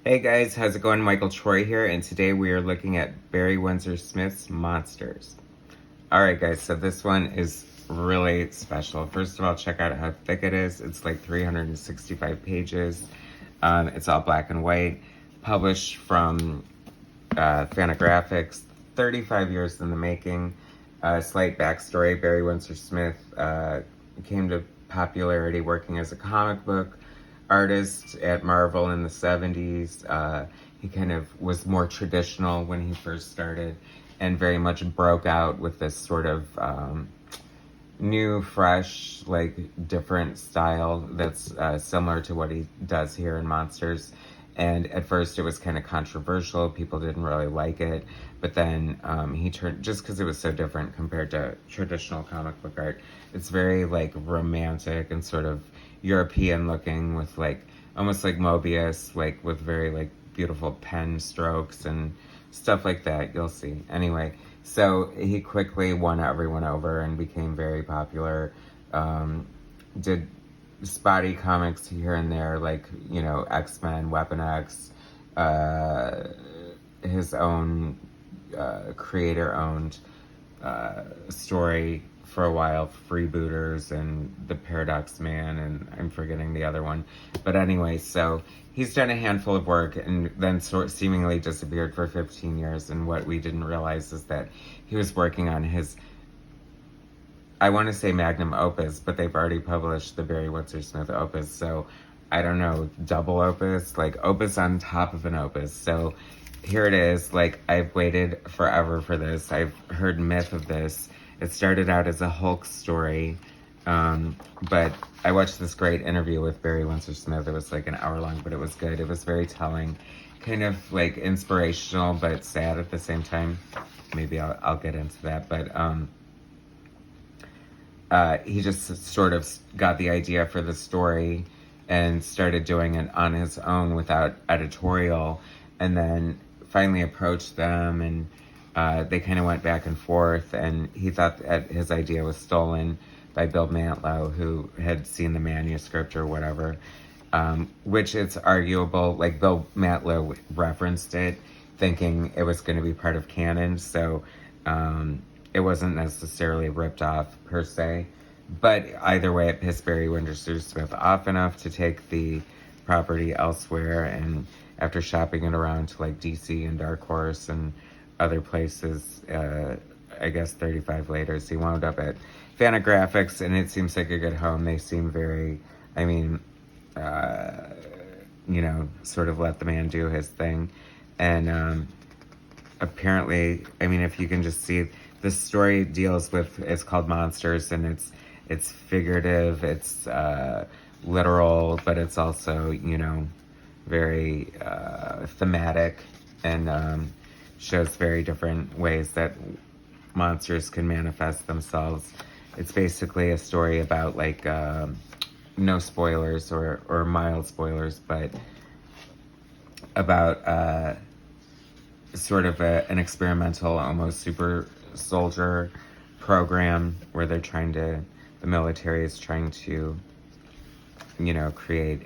Hey guys, how's it going? Michael Troy here, and today we are looking at Barry Windsor-Smith's Monsters. Alright guys, so this one is really special. First of all, check out how thick it is. It's like 365 pages. It's all black and white. Published from Fantagraphics. 35 years in the making. Slight backstory, Barry Windsor-Smith came to popularity working as a comic book artist at Marvel in the 70s. He kind of was more traditional when he first started and very much broke out with this sort of new, fresh, like different style that's similar to what he does here in Monsters. And at first it was kind of controversial. People didn't really like it. But then he turned, just because it was so different compared to traditional comic book art, it's very like romantic and sort of European looking with like, almost like Mobius, like with very like beautiful pen strokes and stuff like that. You'll see. Anyway, so he quickly won everyone over and became very popular. Did spotty comics here and there, like, you know, X-Men, Weapon X, his own creator-owned story for a while, Freebooters and The Paradox Man, and I'm forgetting the other one. But anyway, so he's done a handful of work and then seemingly disappeared for 15 years, and what we didn't realize is that he was working on his, I want to say magnum opus, but they've already published the Barry Windsor-Smith opus, so I don't know, double opus, like opus on top of an opus. So here it is. Like, I've waited forever for this. I've heard myth of this. It started out as a Hulk story, but I watched this great interview with Barry Windsor-Smith. It was like an hour long, but it was good. It was very telling, kind of like inspirational, but sad at the same time. Maybe I'll get into that, but he just sort of got the idea for the story and started doing it on his own without editorial, and then finally approached them, and they kind of went back and forth, and he thought that his idea was stolen by Bill Mantlo, who had seen the manuscript or whatever, which it's arguable. Like, Bill Mantlo referenced it thinking it was going to be part of canon, so it wasn't necessarily ripped off per se, but either way, it pissed Barry Windsor-Smith off enough to take the property elsewhere, and after shopping it around to like DC and Dark Horse and other places, I guess 35 later, he wound up at Fantagraphics, and it seems like a good home. They seem very, I mean, you know, sort of let the man do his thing, and apparently, I mean, if you can just see, the story deals with, it's called Monsters, and it's figurative, it's literal, but it's also, you know, very thematic, and shows very different ways that monsters can manifest themselves. It's basically a story about, like, no spoilers or mild spoilers, but about sort of an experimental, almost super soldier program where they're trying to, the military is trying to, you know, create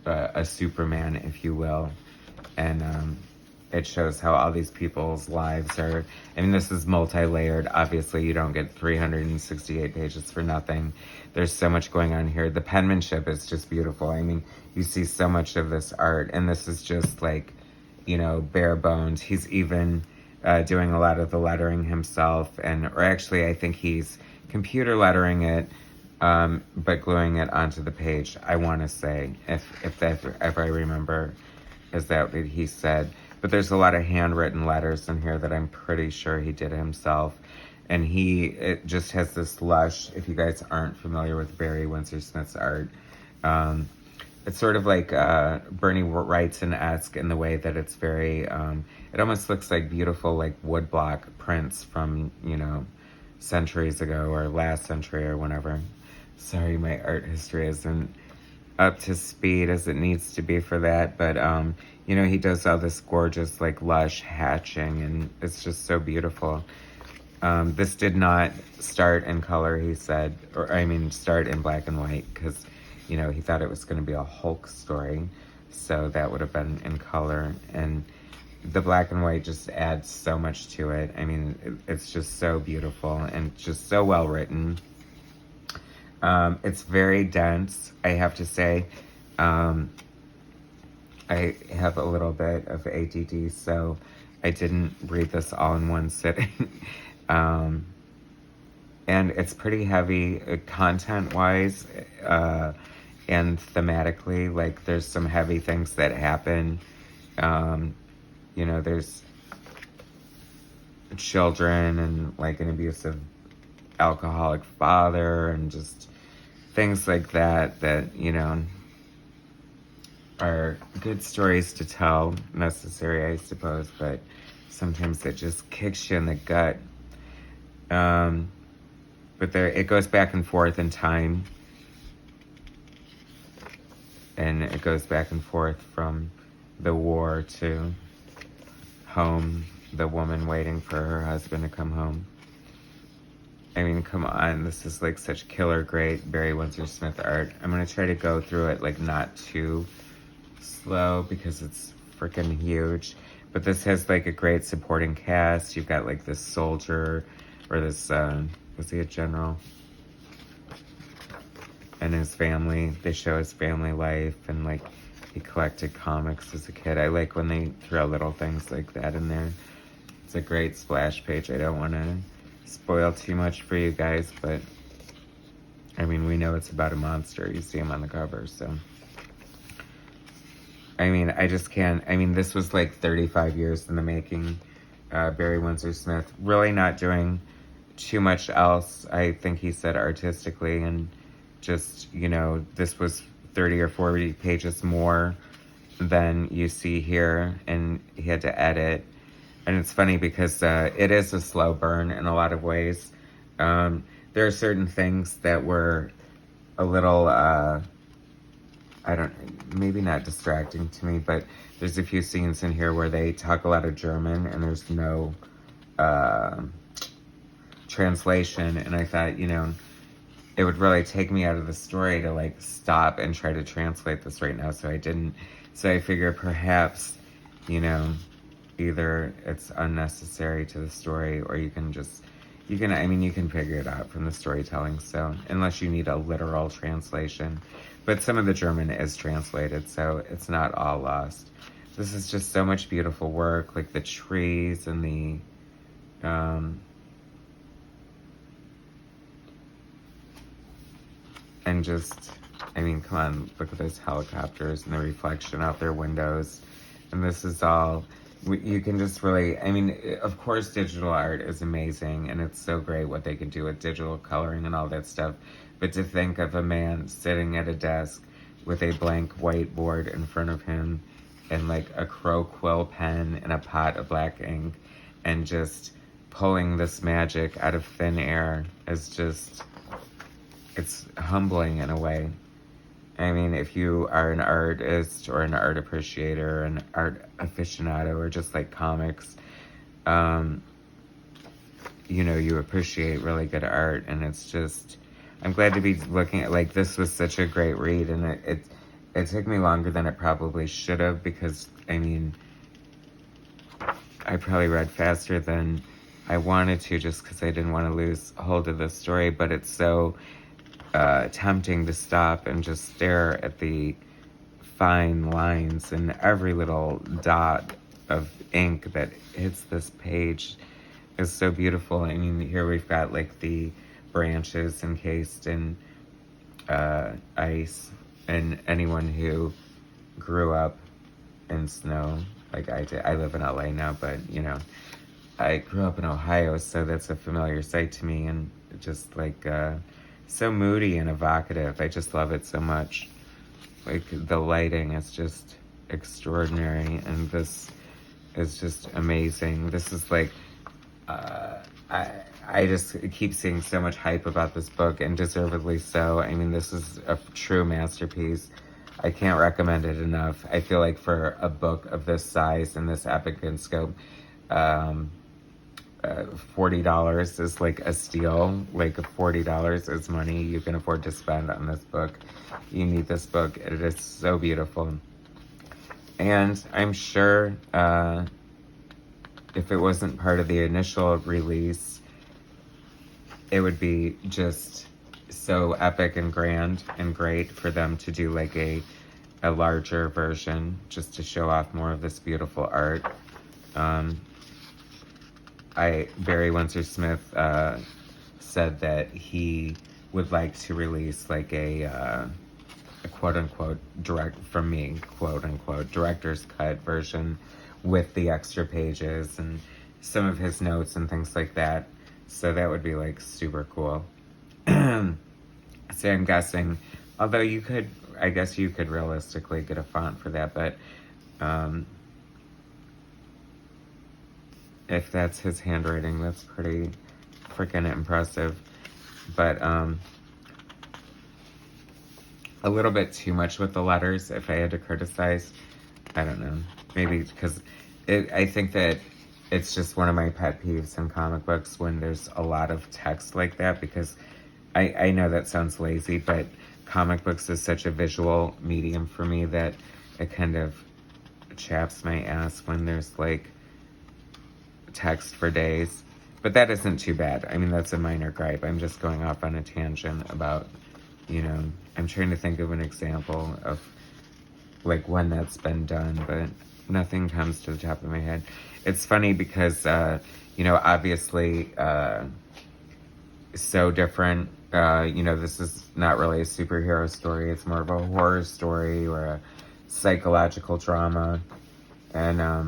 a Superman, if you will, and it shows how all these people's lives are, I mean, this is multi-layered. Obviously, you don't get 368 pages for nothing. There's so much going on here. The penmanship is just beautiful. I mean, you see so much of this art, and this is just like, you know, bare bones. He's even doing a lot of the lettering himself, or actually, I think he's computer lettering it, but gluing it onto the page, I want to say, if I remember, is that what he said. But there's a lot of handwritten letters in here that I'm pretty sure he did himself. And it just has this lush, if you guys aren't familiar with Barry Windsor-Smith's art, it's sort of like Bernie Wrightson-esque in the way that it's very, it almost looks like beautiful, like woodblock prints from, you know, centuries ago or last century or whenever. Sorry, my art history isn't up to speed as it needs to be for that, but you know, he does all this gorgeous, like, lush hatching, and it's just so beautiful. This did not start in color, he said, or I mean start in black and white, because, you know, he thought it was going to be a Hulk story. So that would have been in color. And the black and white just adds so much to it. I mean, it's just so beautiful and just so well written. It's very dense, I have to say. I have a little bit of ADD, so I didn't read this all in one sitting. And it's pretty heavy content-wise and thematically. Like, there's some heavy things that happen. You know, there's children and, like, an abusive alcoholic father and just things like that, you know, are good stories to tell, necessary, I suppose, but sometimes it just kicks you in the gut. But it goes back and forth in time, and it goes back and forth from the war to home, the woman waiting for her husband to come home. I mean, come on, this is like such killer great Barry Windsor-Smith art. I'm gonna try to go through it like not too slow because it's freaking huge. But this has like a great supporting cast. You've got like this soldier, or this, was he a general? And his family. They show his family life, and like he collected comics as a kid. I like when they throw little things like that in there. It's a great splash page. I don't want to spoil too much for you guys, but I mean, we know it's about a monster. You see him on the cover, so. I mean, I just can't. I mean, this was like 35 years in the making. Barry Windsor-Smith really not doing too much else, I think he said, artistically, and just, you know, this was 30 or 40 pages more than you see here, and he had to edit. And it's funny because it is a slow burn in a lot of ways. There are certain things that were a little, maybe not distracting to me, but there's a few scenes in here where they talk a lot of German and there's no translation. And I thought, you know, it would really take me out of the story to like stop and try to translate this right now. So I didn't. So I figured perhaps, you know, either it's unnecessary to the story, or you can figure it out from the storytelling. So unless you need a literal translation, but some of the German is translated, so it's not all lost. This is just so much beautiful work, like the trees and the, and just, I mean, come on, look at those helicopters and the reflection out their windows. And this is all, you can just really, I mean, of course digital art is amazing, and it's so great what they can do with digital coloring and all that stuff. But to think of a man sitting at a desk with a blank whiteboard in front of him and like a crow quill pen and a pot of black ink and just pulling this magic out of thin air is just, it's humbling in a way. I mean, if you are an artist or an art appreciator, an art aficionado, or just like comics, you know, you appreciate really good art. And it's just, I'm glad to be looking at, like, this was such a great read, and it took me longer than it probably should have, because, I mean, I probably read faster than I wanted to, just because I didn't want to lose hold of the story. But it's so tempting to stop and just stare at the fine lines and every little dot of ink that hits this page is so beautiful. I mean, here we've got like the branches encased in ice, and anyone who grew up in snow, like I did. I live in LA now, but you know, I grew up in Ohio, so that's a familiar sight to me, and just like so moody and evocative. I just love it so much. Like, the lighting is just extraordinary, and this is just amazing. This is like, I just keep seeing so much hype about this book, and deservedly so. I mean, this is a true masterpiece. I can't recommend it enough. I feel like for a book of this size and this epic in scope, $40 is like a steal. Like, $40 is money you can afford to spend on this book. You need this book. It is so beautiful. And I'm sure if it wasn't part of the initial release, it would be just so epic and grand and great for them to do like a larger version just to show off more of this beautiful art. Barry Windsor-Smith said that he would like to release like a quote-unquote quote-unquote director's cut version with the extra pages and some of his notes and things like that. So that would be like super cool. So I'm guessing, although I guess you could realistically get a font for that, but if that's his handwriting, that's pretty freaking impressive. But a little bit too much with the letters, if I had to criticize. I don't know. Maybe because I think that it's just one of my pet peeves in comic books when there's a lot of text like that, because I know that sounds lazy, but comic books is such a visual medium for me that it kind of chaps my ass when there's like text for days. But that isn't too bad. I mean, that's a minor gripe. I'm just going off on a tangent about, I'm trying to think of an example of like when that's been done, but nothing comes to the top of my head. It's funny because, obviously, so different. This is not really a superhero story. It's more of a horror story or a psychological drama. And, I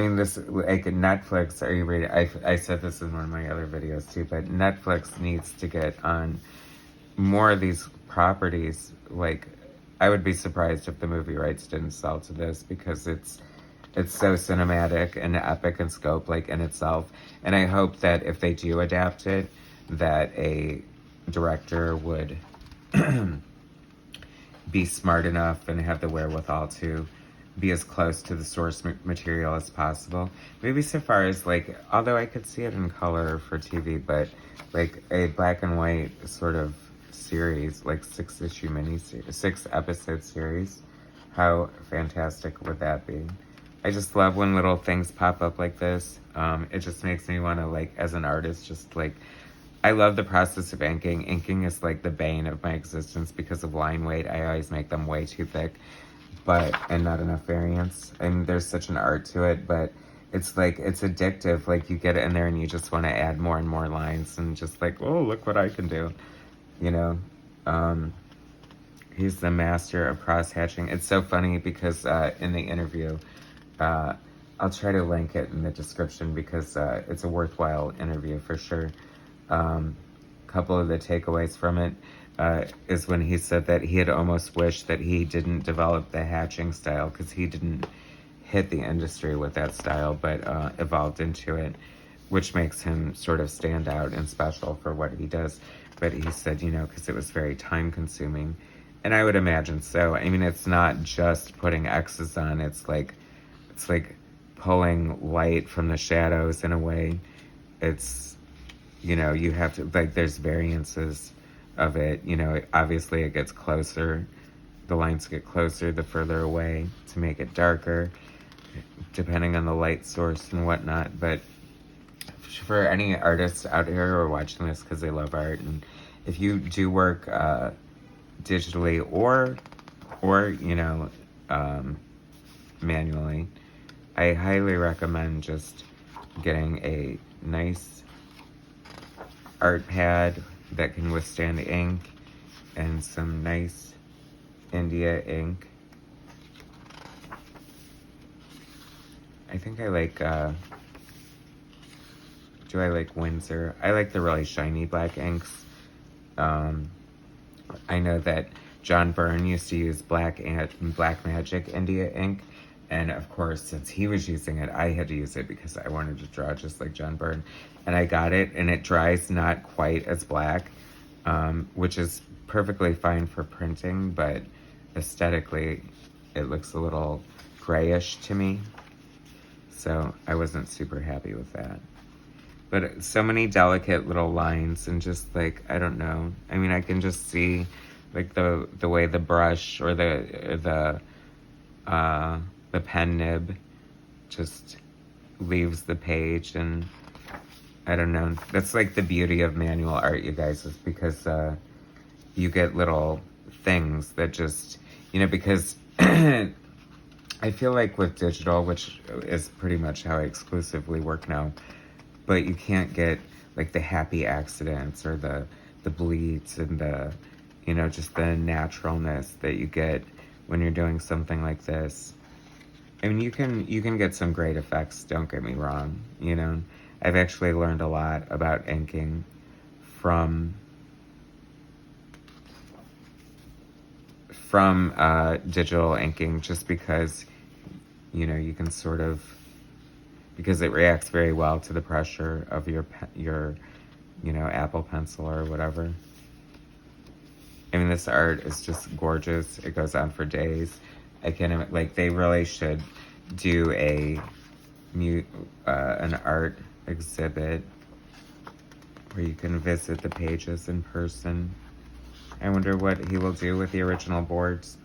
mean, this, like, Netflix, are you reading? I said this in one of my other videos too, but Netflix needs to get on more of these properties. Like, I would be surprised if the movie rights didn't sell to this, because it's so cinematic and epic in scope, like, in itself. And I hope that if they do adapt it, that a director would be smart enough and have the wherewithal to be as close to the source material as possible. Maybe so far as, like, although I could see it in color for TV, but like a black and white sort of series, like 6-episode series. How fantastic would that be? I just love when little things pop up like this. It just makes me want to, like, as an artist, just like, I love the process of inking. Inking is like the bane of my existence because of line weight. I always make them way too thick, and not enough variance. And there's such an art to it, but it's like, it's addictive. Like, you get it in there and you just want to add more and more lines and just like, oh, look what I can do. He's the master of cross-hatching. It's so funny because in the interview, I'll try to link it in the description because it's a worthwhile interview for sure. Couple of the takeaways from it is when he said that he had almost wished that he didn't develop the hatching style, because he didn't hit the industry with that style, but evolved into it, which makes him sort of stand out and special for what he does. But he said, because it was very time consuming. And I would imagine so. I mean, it's not just putting X's on. It's like pulling light from the shadows in a way. It's, you have to, like, there's variances of it. Obviously it gets closer. The lines get closer the further away to make it darker, depending on the light source and whatnot. But for any artists out here who are watching this because they love art, and if you do work digitally or manually, I highly recommend just getting a nice art pad that can withstand ink and some nice India ink. I think I like, do I like Windsor? I like the really shiny black inks. I know that John Byrne used to use Black Magic India ink. And of course, since he was using it, I had to use it because I wanted to draw just like John Byrne. And I got it, and it dries not quite as black, which is perfectly fine for printing, but aesthetically, it looks a little grayish to me. So I wasn't super happy with that. But so many delicate little lines, and just like, I don't know. I mean, I can just see like the way the brush or the the pen nib just leaves the page, and I don't know. That's like the beauty of manual art, you guys, is because you get little things that just, because I feel like with digital, which is pretty much how I exclusively work now, but you can't get like the happy accidents or the bleeds and the, just the naturalness that you get when you're doing something like this. I mean, you can get some great effects, don't get me wrong, I've actually learned a lot about inking from digital inking, just because, you can sort of, because it reacts very well to the pressure of your Apple Pencil or whatever. I mean, this art is just gorgeous. It goes on for days. They really should do an art exhibit where you can visit the pages in person. I wonder what he will do with the original boards.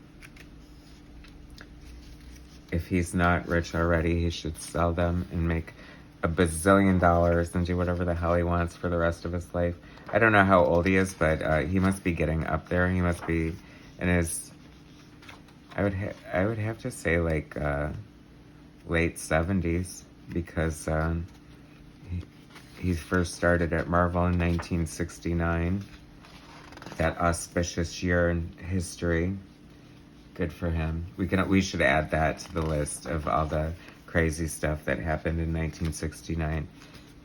If he's not rich already, he should sell them and make a bazillion dollars and do whatever the hell he wants for the rest of his life. I don't know how old he is, but he must be getting up there. He must be in his, I would have to say like late 70s, because he first started at Marvel in 1969. That auspicious year in history. Good for him. We should add that to the list of all the crazy stuff that happened in 1969.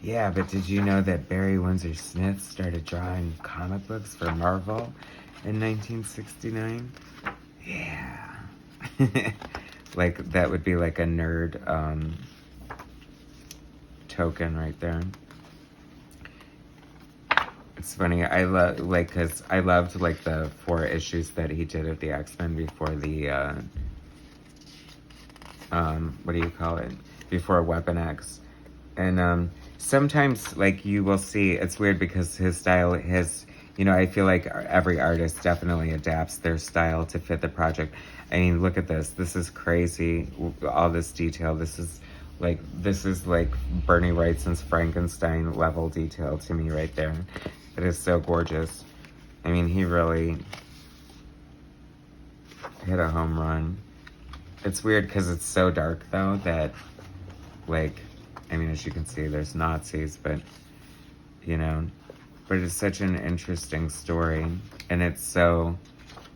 Yeah, but did you know that Barry Windsor-Smith started drawing comic books for Marvel in 1969? Yeah. Like, that would be like a nerd token right there. It's funny, because I loved, like, the 4 issues that he did of the X-Men before the, what do you call it? Before Weapon X. And, sometimes, like, you will see, it's weird because his style, I feel like every artist definitely adapts their style to fit the project. I mean, look at this. This is crazy. All this detail. This is like Bernie Wrightson's Frankenstein level detail to me right there. It is so gorgeous. I mean, he really hit a home run. It's weird because it's so dark, though, that, like, I mean, as you can see, there's Nazis, but, but it's such an interesting story. And it's so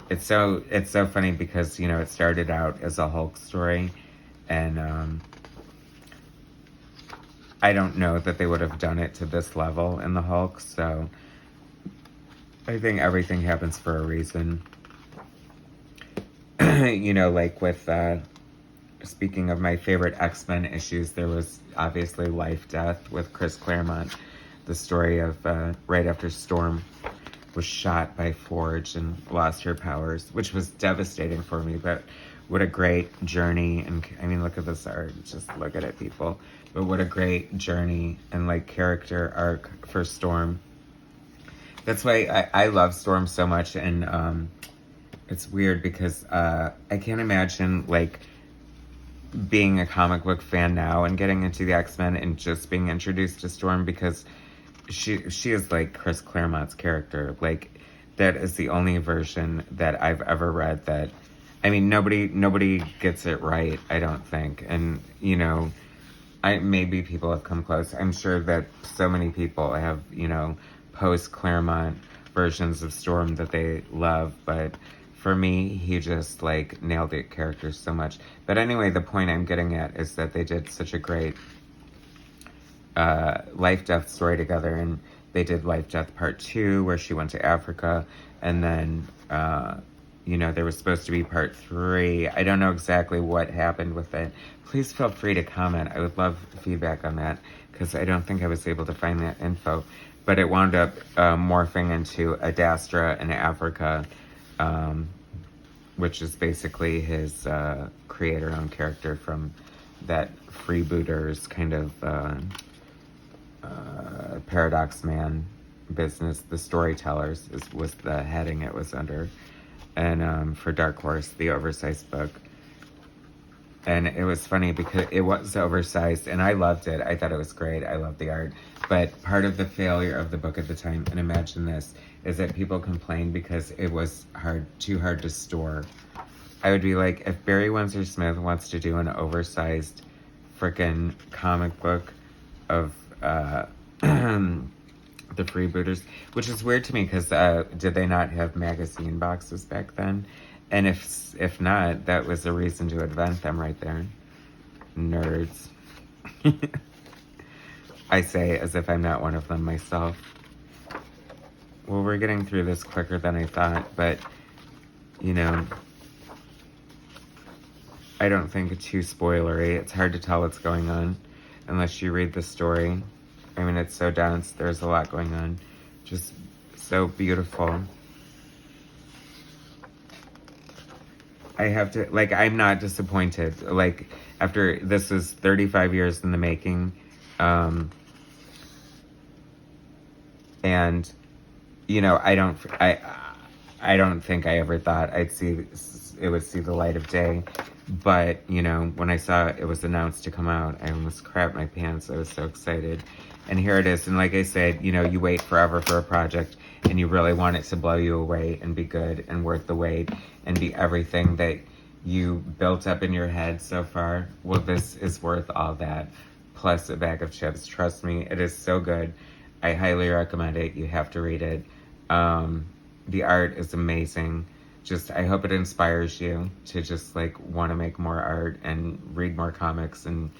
funny because, it started out as a Hulk story, and, I don't know that they would have done it to this level in the Hulk, so I think everything happens for a reason. Like with, speaking of my favorite X-Men issues, there was obviously Life Death with Chris Claremont, the story of right after Storm was shot by Forge and lost her powers, which was devastating for me, but what a great journey. And I mean, look at this art, just look at it, people. But what a great journey and like character arc for Storm. That's why I love Storm so much. And it's weird because I can't imagine like being a comic book fan now and getting into the X-Men and just being introduced to Storm, because she is like Chris Claremont's character. Like, that is the only version that I've ever read that, I mean, nobody gets it right, I don't think. And, maybe people have come close. I'm sure that so many people have, post-Claremont versions of Storm that they love, but for me, he just, like, nailed the character so much. But anyway, the point I'm getting at is that they did such a great Life-Death story together, and they did Life-Death Part 2, where she went to Africa, and then, there was supposed to be Part 3. I don't know exactly what happened with it. Please feel free to comment. I would love feedback on that, because I don't think I was able to find that info. But it wound up morphing into Adastra in Africa, which is basically his creator-owned character from that freebooters kind of Paradox Man business. The Storytellers was the heading it was under. And for Dark Horse, the oversized book. And it was funny because it was oversized, and I loved it. I thought it was great. I loved the art. But part of the failure of the book at the time, and imagine this, is that people complained because it was too hard to store. I would be like, if Barry Windsor-Smith wants to do an oversized frickin' comic book of the freebooters, which is weird to me because did they not have magazine boxes back then? And if not, that was a reason to invent them right there. Nerds. I say as if I'm not one of them myself. Well, we're getting through this quicker than I thought, but, you know, I don't think it's too spoilery. It's hard to tell what's going on unless you read the story. I mean, it's so dense. There's a lot going on. Just so beautiful. I have to, like, I'm not disappointed. Like, after, this was 35 years in the making. And, you know, I don't think I ever thought it would see the light of day. But, you know, when I saw it was announced to come out, I almost crapped my pants. I was so excited. And here it is. And like I said, you know, you wait forever for a project and you really want it to blow you away and be good and worth the wait and be everything that you built up in your head so far. Well, this is worth all that, plus a bag of chips. Trust me, it is so good. I highly recommend it. You have to read it. The art is amazing. Just, I hope it inspires you to just, like, want to make more art and read more comics and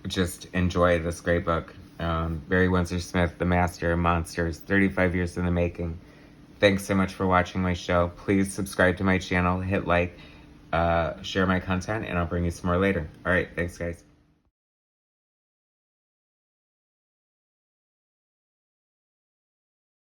just enjoy this great book. Barry Windsor-Smith, The Master of Monsters, 35 years in the making. Thanks so much for watching my show. Please subscribe to my channel, hit like, share my content, and I'll bring you some more later. All right, thanks, guys.